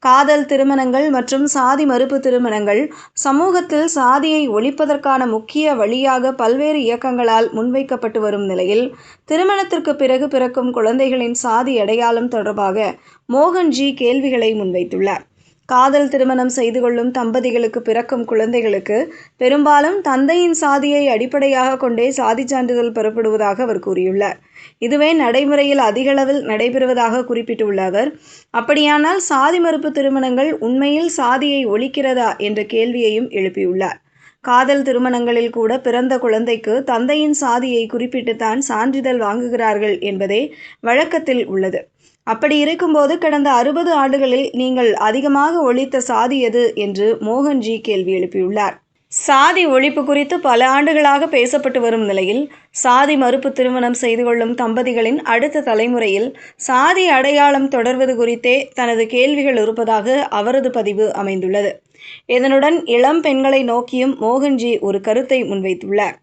காதல் திருமணங்கள் மற்றும் சாதி மறுப்பு திருமணங்கள் சமூகத்தில் சாதியை ஒழிப்பதற்கான முக்கிய வழியாக பல்வேறு இயக்கங்களால் முன்வைக்கப்பட்டு வரும் நிலையில், திருமணத்திற்கு பிறகு பிறக்கும் குழந்தைகளின் சாதி அடையாளம் தொடர்பாக மோகன்ஜி கேள்விகளை முன்வைத்துள்ளார். காதல் திருமணம் செய்து கொள்ளும் தம்பதிகளுக்கு பிறக்கும் குழந்தைகளுக்கு பெரும்பாலும் தந்தையின் சாதியை அடிப்படையாக கொண்டே சாதிச் சான்றிதழ் பெறப்படுவதாக அவர் கூறியுள்ளார். இதுவே நடைமுறையில் அதிகளவில் நடைபெறுவதாக குறிப்பிட்டுள்ள அவர், அப்படியானால் சாதி மறுப்பு திருமணங்கள் உண்மையில் சாதியை ஒழிக்கிறதா என்ற கேள்வியையும் எழுப்பியுள்ளார். காதல் திருமணங்களில் கூட பிறந்த குழந்தைக்கு தந்தையின் சாதியை குறிப்பிட்டுத்தான் சான்றிதழ் வாங்குகிறார்கள் என்பதே வழக்கத்தில் உள்ளது. அப்படி இருக்கும்போது கடந்த 60 ஆண்டுகளில் நீங்கள் அதிகமாக ஒழித்த சாதி எது என்று மோகன்ஜி கேள்வி எழுப்பியுள்ளார். சாதி ஒழிப்பு குறித்து பல ஆண்டுகளாக பேசப்பட்டு வரும் நிலையில், சாதி மறுப்பு திருமணம் செய்து கொள்ளும் தம்பதிகளின் அடுத்த தலைமுறையில் சாதி அடையாளம் தொடர்வது குறித்தே தனது கேள்விகள் இருப்பதாக அவரது பதிவு அமைந்துள்ளது. இதனுடன் இளம் பெண்களை நோக்கியும் மோகன்ஜி ஒரு கருத்தை முன்வைத்துள்ளார்.